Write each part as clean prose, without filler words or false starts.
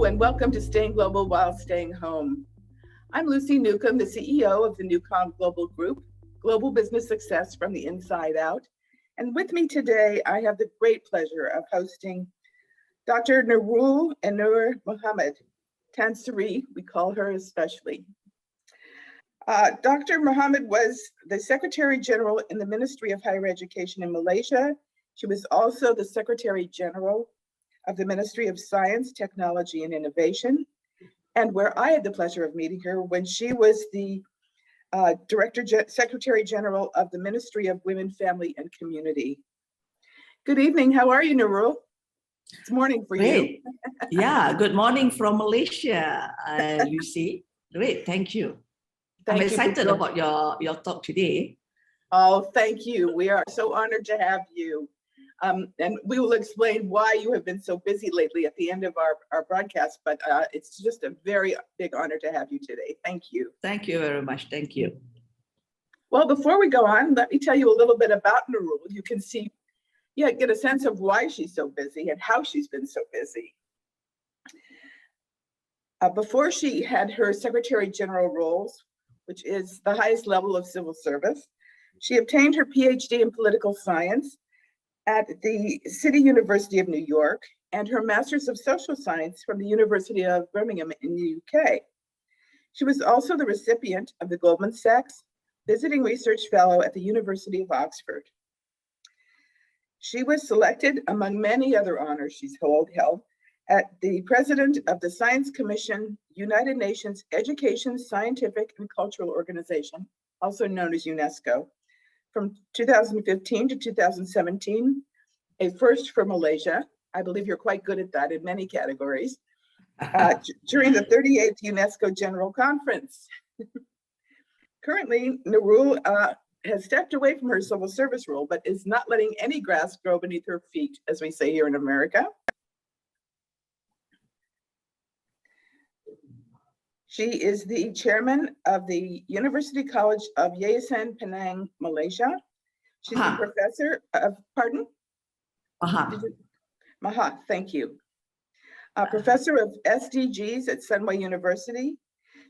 and welcome to Staying Global While Staying Home. I'm Lucy NewComm, the CEO of the NewComm Global Group, Global Business Success from the Inside Out. And with me today, I have the great pleasure of hosting Dr. Noorul Ainur Mohd, Tansari, we call her especially. Dr. Mohd was the Secretary General in the Ministry of Higher Education in Malaysia. She was also the Secretary General of the Ministry of Science, Technology, and Innovation, and where I had the pleasure of meeting her when she was the Secretary General of the Ministry of Women, Family, and Community. Good evening. How are you, Noorul? It's morning for Great. you. Yeah, good morning from Malaysia, Lucy. Great, thank you. I'm excited about your talk today. Oh, thank you. We are so honored to have you. And we will explain why you have been so busy lately at the end of our broadcast, but it's just a very big honor to have you today. Thank you. Thank you very much. Thank you. Well, before we go on, let me tell you a little bit about Noorul. You can see, get a sense of why she's so busy and how she's been so busy. Before she had her Secretary General roles, which is the highest level of civil service, she obtained her PhD in political science at the City University of New York and her Master's of Social Science from the University of Birmingham in the UK. She was also the recipient of the Goldman Sachs Visiting Research Fellow at the University of Oxford. She was selected, among many other honors she's held, at the President of the Science Commission, United Nations Education, Scientific, and Cultural Organization, also known as UNESCO, from 2015 to 2017, a first for Malaysia. I believe you're quite good at that in many categories. During the 38th UNESCO General Conference. Currently, Noorul has stepped away from her civil service role, but is not letting any grass grow beneath her feet, as we say here in America. She is the chairman of the University College of Yayasan Penang, Malaysia. She's a professor of, pardon? Maha, thank you. A professor of SDGs at Sunway University.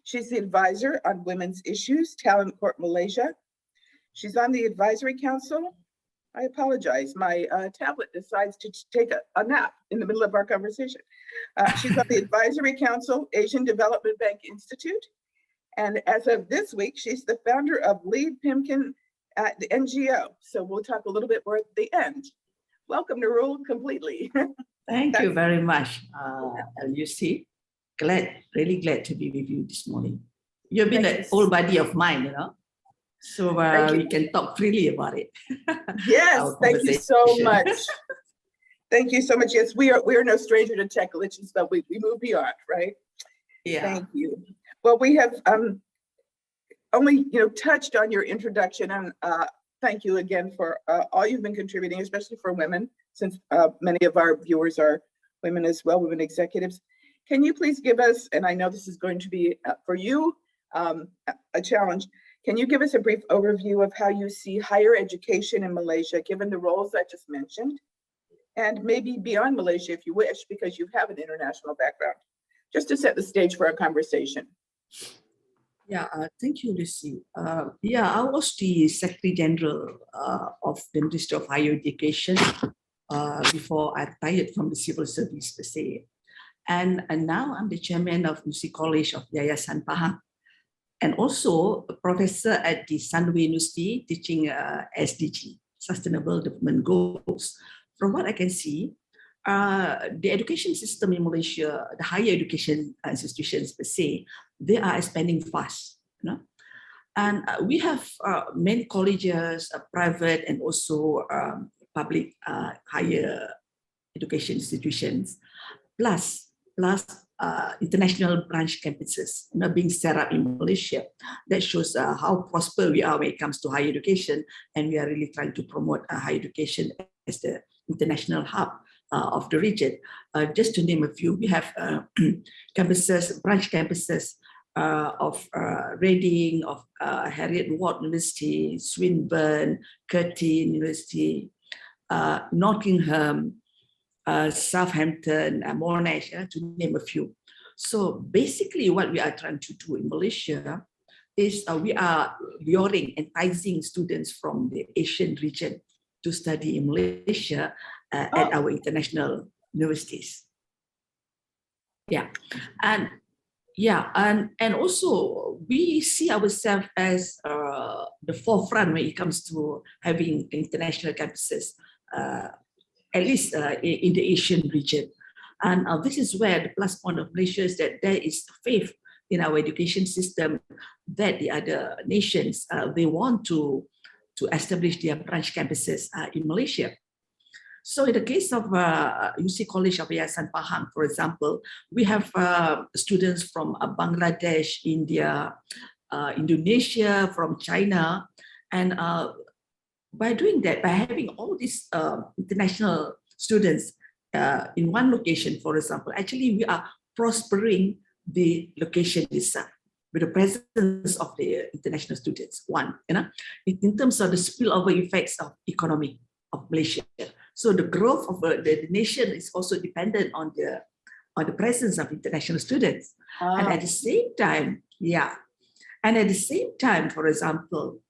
She's the advisor on women's issues, Talent Corp Malaysia. She's on the advisory council. I apologize, my tablet decides to take a nap in the middle of our conversation. She's on the advisory council, Asian Development Bank Institute. And as of this week, she's the founder of Lead Pimpin at the NGO. So we'll talk a little bit more at the end. Welcome, Noorul, completely. Thank you very much, Lucy. Really glad to be with you this morning. You've been an old buddy of mine, so we can talk freely about it. Yes, thank you so much. Thank you so much. Yes, we are no stranger to tech glitches, but we move beyond, right? Yeah. Thank you. Well, we have only touched on your introduction, and thank you again for all you've been contributing, especially for women, since many of our viewers are women as well, women executives. Can you please give us, and I know this is going to be for you a challenge, can you give us a brief overview of how you see higher education in Malaysia, given the roles I just mentioned, and maybe beyond Malaysia if you wish, because you have an international background, just to set the stage for our conversation. Yeah, thank you, Lucy. I was the Secretary General of the Ministry of Higher Education before I retired from the civil service per se. And now I'm the chairman of University College of Yayasan Pahang, and also a professor at the Sunway University teaching SDG, Sustainable Development Goals. From what I can see, the education system in Malaysia, the higher education institutions per se, they are expanding fast. And we have many colleges, private and also public higher education institutions, plus international branch campuses being set up in Malaysia. That shows how prosperous we are when it comes to higher education, and we are really trying to promote higher education as the international hub of the region. Just to name a few, we have campuses, branch campuses of Reading, of Harriet Ward University, Swinburne, Curtin University, Nottingham, Southampton, Monash, to name a few. So basically what we are trying to do in Malaysia is we are luring, enticing students from the Asian region to study in Malaysia at our international universities. Yeah, and also we see ourselves as the forefront when it comes to having international campuses, at least in the Asian region. And this is where the plus point of Malaysia is that there is faith in our education system that the other nations, they want to establish their branch campuses in Malaysia. So in the case of UC College of Yayasan Pahang, for example, we have students from Bangladesh, India, Indonesia, from China. And by doing that, by having all these international students in one location, for example, actually we are prospering the location itself with the presence of the international students, in terms of the spillover effects of economy of Malaysia. So the growth of the nation is also dependent on the presence of international students. And at the same time, for example,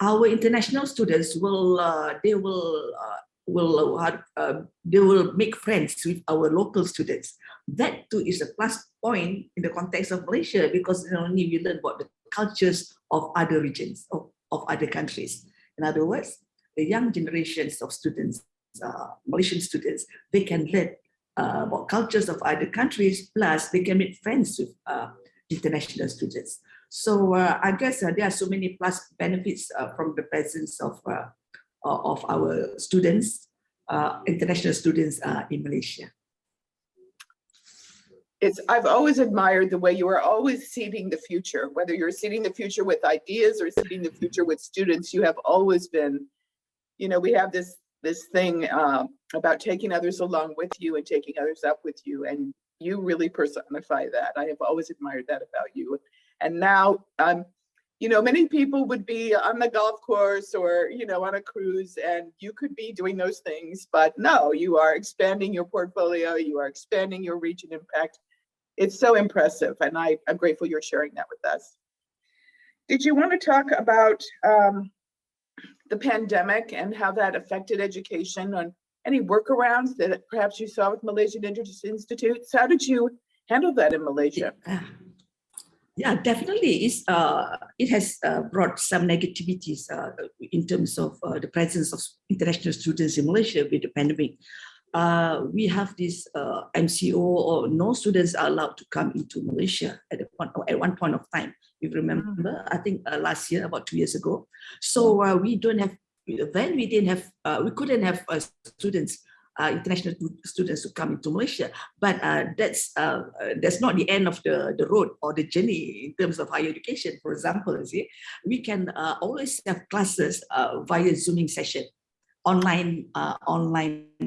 our international students will make friends with our local students. That too is a plus point in the context of Malaysia, because not only we learn about the cultures of other regions, of other countries. In other words, the young generations of students, Malaysian students, they can learn about cultures of other countries, plus they can make friends with international students. So I guess there are so many plus benefits from the presence of our students, international students in Malaysia. I've always admired the way you are always seeding the future, whether you're seeding the future with ideas or seeding the future with students. You have always been, we have this thing about taking others along with you and taking others up with you, and you really personify that. I have always admired that about you. And now, many people would be on the golf course or, on a cruise, and you could be doing those things, but no, you are expanding your portfolio, you are expanding your reach and impact. It's so impressive, and I'm grateful you're sharing that with us. Did you want to talk about the pandemic and how that affected education, on any workarounds that perhaps you saw with Malaysian institutes? How did you handle that in Malaysia? Yeah, definitely. It has brought some negativities in terms of the presence of international students in Malaysia with the pandemic. We have this MCO, or no students are allowed to come into Malaysia at one point of time. You remember, I think last year, about 2 years ago. So we couldn't have students, international students to come into Malaysia. But that's not the end of the road or the journey in terms of higher education. For example, we can always have classes via Zooming session, online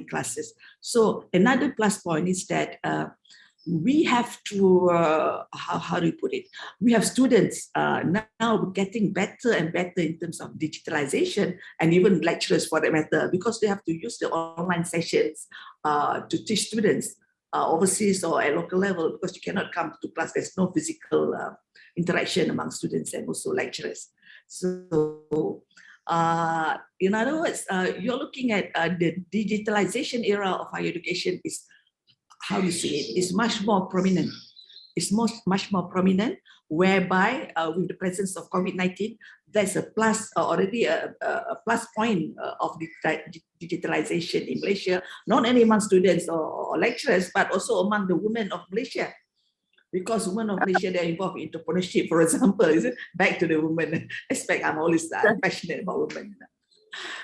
classes. So another plus point is that we have to, how do you put it? We have students now getting better and better in terms of digitalization, and even lecturers for that matter, because they have to use the online sessions to teach students overseas or at local level, because you cannot come to class. There's no physical interaction among students and also lecturers. So in other words, you're looking at the digitalization era of higher education is, how do you say it, is much more prominent. It's much more prominent, whereby with the presence of COVID-19, there's a plus, already a plus point of digitalization in Malaysia, not only among students or lecturers, but also among the women of Malaysia. Because women of Malaysia, they're involved in entrepreneurship, for example. Is it? Back to the women aspect, I'm always passionate about women.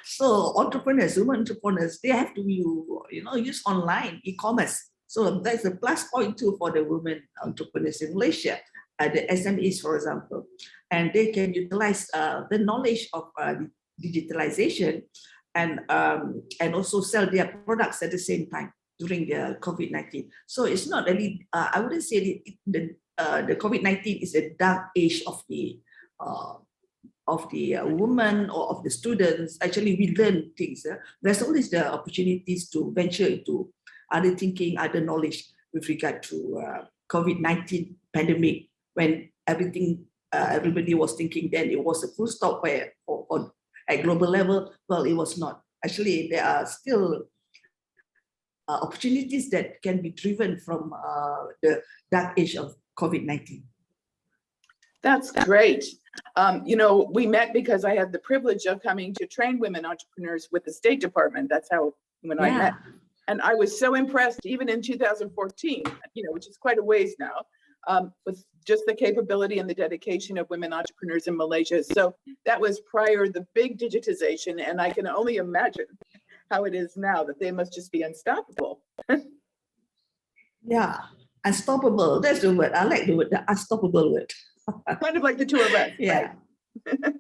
So entrepreneurs, women entrepreneurs, they have to use online e-commerce. So that's a plus point too for the women entrepreneurs in Malaysia, the SMEs, for example. And they can utilize the knowledge of digitalization and also sell their products at the same time during the COVID-19. So it's not really, I wouldn't say the COVID-19 is a dark age of the women or of the students. Actually, we learn things. There's always the opportunities to venture into other thinking, other knowledge with regard to COVID-19 pandemic, when everybody was thinking then it was a full stop where at global level. Well, it was not. Actually, there are still opportunities that can be driven from the dark age of COVID-19. That's great. We met because I had the privilege of coming to train women entrepreneurs with the State Department. That's how when I met. And I was so impressed, even in 2014, which is quite a ways now, with just the capability and the dedication of women entrepreneurs in Malaysia. So that was prior the big digitization, and I can only imagine how it is now, that they must just be unstoppable. Yeah, unstoppable. That's the word. I like the word, the unstoppable word. Kind of like the two of us. Yeah. Right?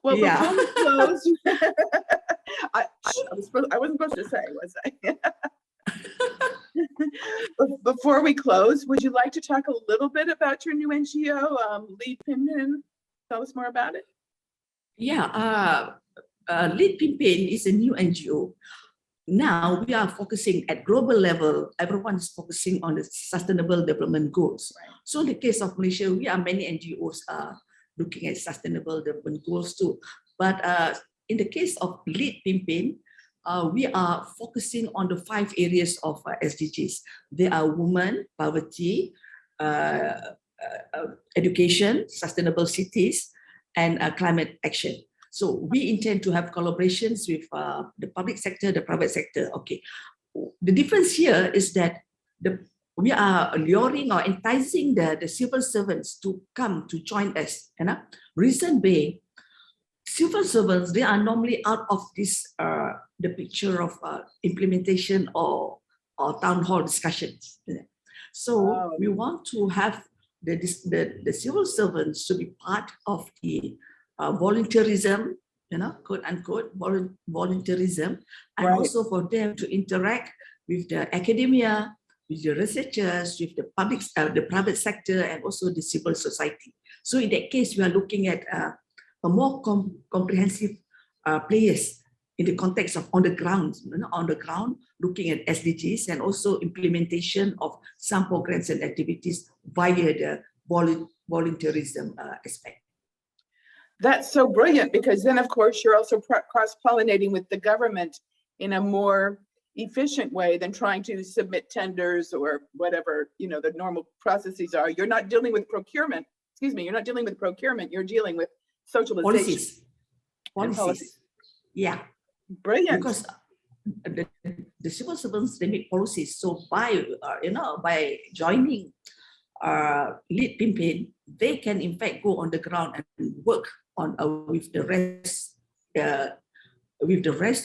Well, before we close, I wasn't supposed to say, was I? Before we close, would you like to talk a little bit about your new NGO, Lead Pimpin? Tell us more about it. Yeah, Lead Pimpin is a new NGO. Now we are focusing at global level. Everyone is focusing on the Sustainable Development Goals. Right. So in the case of Malaysia, we are many NGOs looking at Sustainable Development Goals too. But in the case of Lead Pimpin, we are focusing on the 5 areas of SDGs. They are women, poverty, education, sustainable cities, and climate action. So we intend to have collaborations with the public sector, the private sector. Okay. The difference here is that we are luring or enticing the civil servants to come to join us. Reason being, civil servants, they are normally out of this the picture of implementation or town hall discussions. So we want to have the civil servants to be part of the volunteerism, quote unquote, volunteerism, and also for them to interact with the academia, with the researchers, with the public, the private sector, and also the civil society. So in that case, we are looking at a more comprehensive players in the context of on the ground, looking at SDGs and also implementation of some programs and activities via the volunteerism aspect. That's so brilliant, because then, of course, you're also cross-pollinating with the government in a more efficient way than trying to submit tenders or whatever, the normal processes are. You're not dealing with procurement. Excuse me, you're not dealing with procurement. You're dealing with socialization. Policies. Yeah. Brilliant. Because the civil servants, they make policies. So by joining Lead Pimpin, they can in fact go on the ground and work on with the rest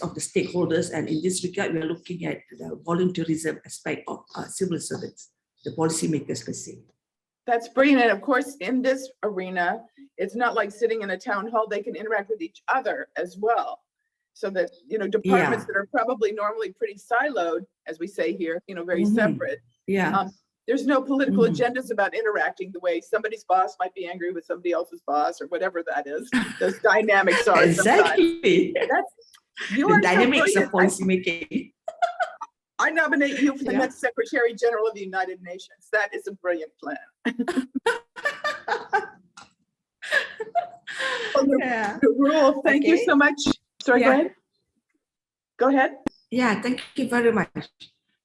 of the stakeholders. And in this regard, we are looking at the volunteerism aspect of civil servants, the policymakers per se. That's brilliant. And of course, in this arena, it's not like sitting in a town hall. They can interact with each other as well. So that, departments that are probably normally pretty siloed, as we say here, very separate. Yeah. There's no political agendas about interacting the way somebody's boss might be angry with somebody else's boss or whatever that is. Those dynamics are exactly. The dynamics of policymaking. I nominate you for the next Secretary General of the United Nations. That is a brilliant plan. Noorul, thank you so much. Sorry, go ahead. Go ahead. Yeah, thank you very much.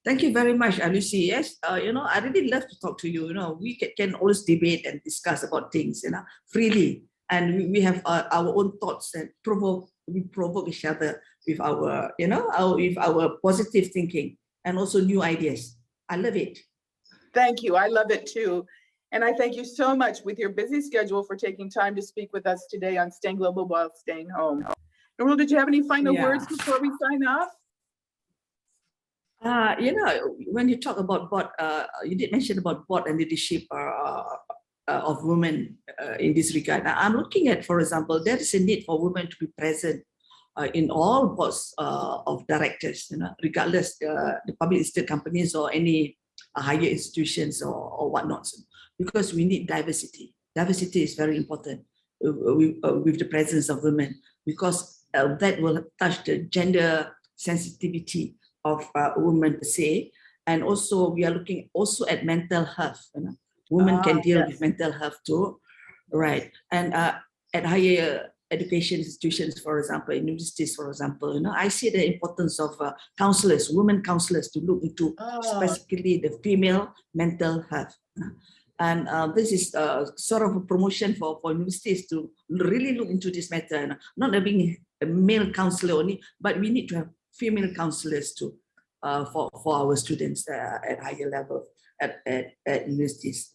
Thank you very much, Lucy. Yes, I really love to talk to you. We can always debate and discuss about things, freely. And we have our own thoughts and we provoke each other with our, with our positive thinking and also new ideas. I love it. Thank you. I love it too. And I thank you so much with your busy schedule for taking time to speak with us today on Staying Global While Staying Home. Noorul, did you have any final words before we sign off? When you talk about board, you did mention about board and leadership of women in this regard. Now, I'm looking at, for example, there is a need for women to be present in all boards of directors, regardless the public listed companies or any higher institutions or whatnot, because we need diversity. Diversity is very important with the presence of women, because that will touch the gender sensitivity of women per se, And also we are looking also at mental health. Women can deal with mental health too, right? And at higher education institutions, for example, in universities, for example, I see the importance of counselors, women counselors, to look into specifically the female mental health. And this is sort of a promotion for universities to really look into this matter, not being a male counselor only, but we need to have female counselors too, for our students at higher level at universities.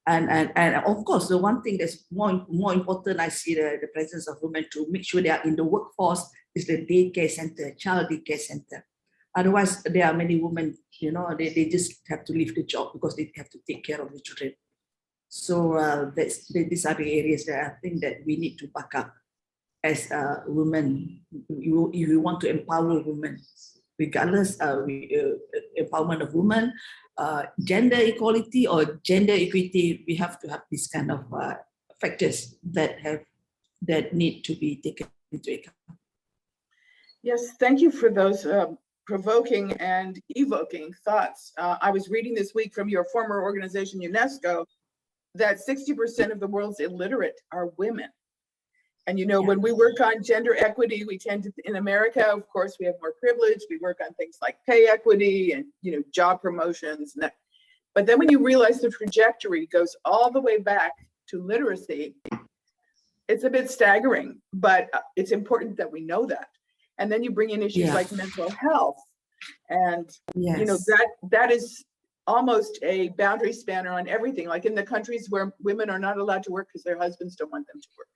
And of course, the one thing that's more important, I see the presence of women to make sure they are in the workforce is the daycare center, child daycare center. Otherwise, there are many women, they just have to leave the job because they have to take care of the children. So these are the areas that I think that we need to back up as women. If you want to empower women, regardless empowerment of women, gender equality or gender equity, we have to have this kind of factors that need to be taken into account. Yes, thank you for those provoking and evoking thoughts. I was reading this week from your former organization, UNESCO, that 60% of the world's illiterate are women. And when we work on gender equity, we tend to, in America, of course, we have more privilege. We work on things like pay equity and job promotions. But then when you realize the trajectory goes all the way back to literacy, it's a bit staggering. But it's important that we know that. And then you bring in issues like mental health, and that is almost a boundary spanner on everything. Like in the countries where women are not allowed to work because their husbands don't want them to work.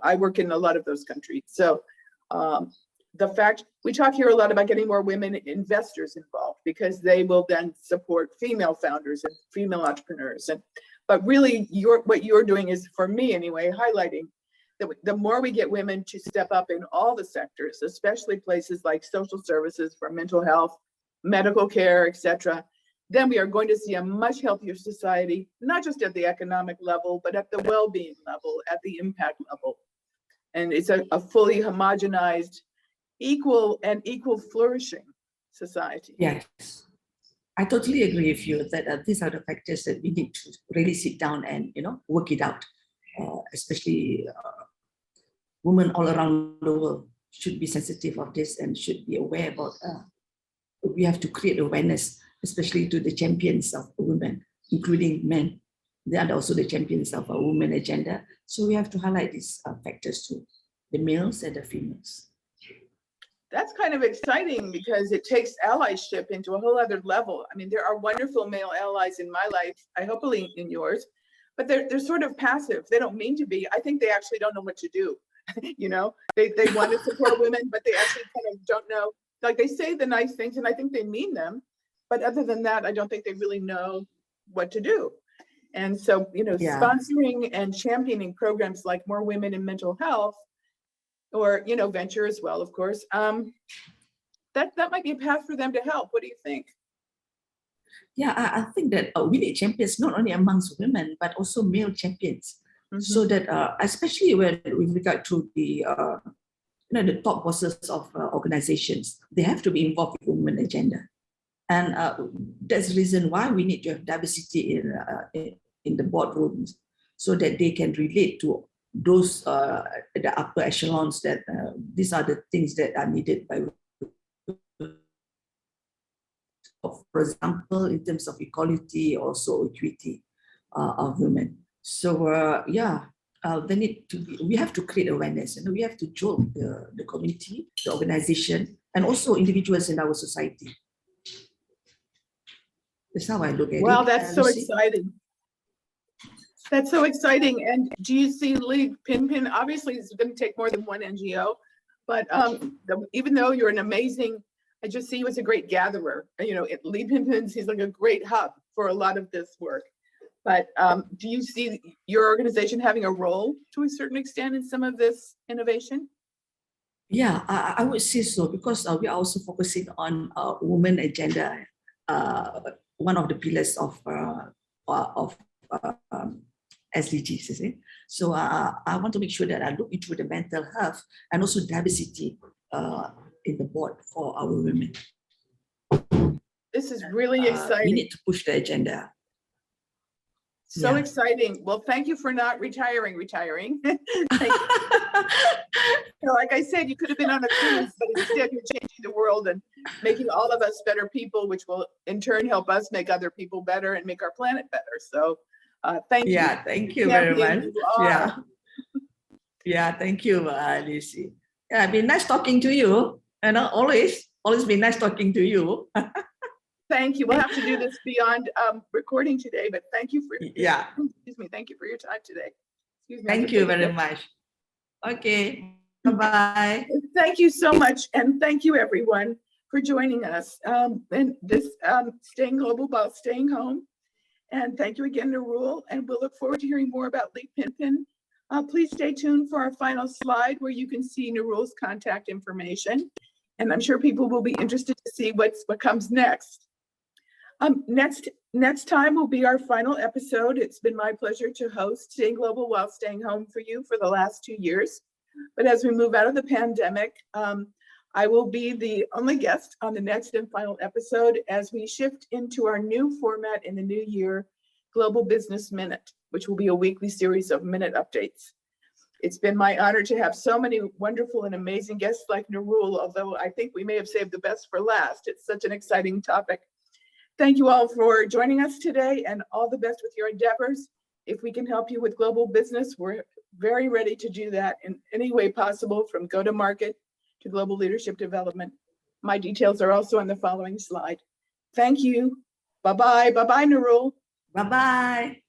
I work in a lot of those countries. So the fact, we talk here a lot about getting more women investors involved because they will then support female founders and female entrepreneurs. But really what you're doing is, for me anyway, highlighting that the more we get women to step up in all the sectors, especially places like social services for mental health, medical care, etc., then we are going to see a much healthier society, not just at the economic level, but at the well-being level, at the impact level. And it's a fully homogenized, equal flourishing society. Yes, I totally agree with you that these are the factors that we need to really sit down and work it out. Especially women all around the world should be sensitive of this and should be aware about. We have to create awareness, especially to the champions of women, including men. They are also the champions of a women agenda. So we have to highlight these factors to the males and the females. That's kind of exciting because it takes allyship into a whole other level. I mean, there are wonderful male allies in my life, I hopefully in yours, but they're sort of passive. They don't mean to be. I think they actually don't know what to do. They want to support women, but they actually kind of don't know. Like, they say the nice things and I think they mean them. But other than that, I don't think they really know what to do. And so, sponsoring and championing programs like More Women in Mental Health, or, venture as well, of course, that might be a path for them to help. What do you think? Yeah, I think that we need champions not only amongst women, but also male champions. Mm-hmm. So that, especially with regard to the the top bosses of organizations, they have to be involved with women agenda. And that's the reason why we need to have diversity in the boardrooms, so that they can relate to those the upper echelons, that these are the things that are needed by, for example, in terms of equality, also equity of women. So they need to be, we have to create awareness, and we have to join the community, the organization, and also individuals in our society. That's how I look at it. Well, that's so exciting. That's so exciting. And do you see Lead Pimpin? Obviously, it's going to take more than one NGO, but even though you're an amazing, I just see you as a great gatherer. Lead Pimpin seems like a great hub for a lot of this work. But do you see your organization having a role to a certain extent in some of this innovation? Yeah, I would say so, because we are also focusing on women agenda, one of the pillars of SDGs, is it? So I want to make sure that I look into the mental health and also diversity in the board for our women. This is really we exciting. need to push the agenda. So Yeah. exciting. Well, thank you for not retiring. Thank you. Like I said, you could have been on a cruise, but instead you're changing the world and making all of us better people, which will in turn help us make other people better and make our planet better. So thank you. Yeah, thank you very Champion much. you are. Yeah. Yeah, thank you, Lucy. Yeah, been nice talking to you. And always been nice talking to you. Thank you. We'll have to do this beyond recording today, but thank you for Yeah. Excuse me. Thank you for your time today. Excuse me. Thank you very much. Okay. Bye-bye. Thank you so much. And thank you everyone for joining us in this Staying Global while Staying Home. And thank you again, Noorul. And we'll look forward to hearing more about Leap Pimpin. Please stay tuned for our final slide where you can see Noorul's contact information. And I'm sure people will be interested to see what comes next. Next time will be our final episode. It's been my pleasure to host Staying Global while Staying Home for you for the last 2 years. But as we move out of the pandemic, I will be the only guest on the next and final episode as we shift into our new format in the new year, Global Business Minute, which will be a weekly series of minute updates. It's been my honor to have so many wonderful and amazing guests like Noorul, although I think we may have saved the best for last. It's such an exciting topic. Thank you all for joining us today and all the best with your endeavors. If we can help you with global business, we're very ready to do that in any way possible, from go-to-market to global leadership development. My details are also on the following slide. Thank you. Bye-bye. Bye-bye, Noorul. Bye-bye.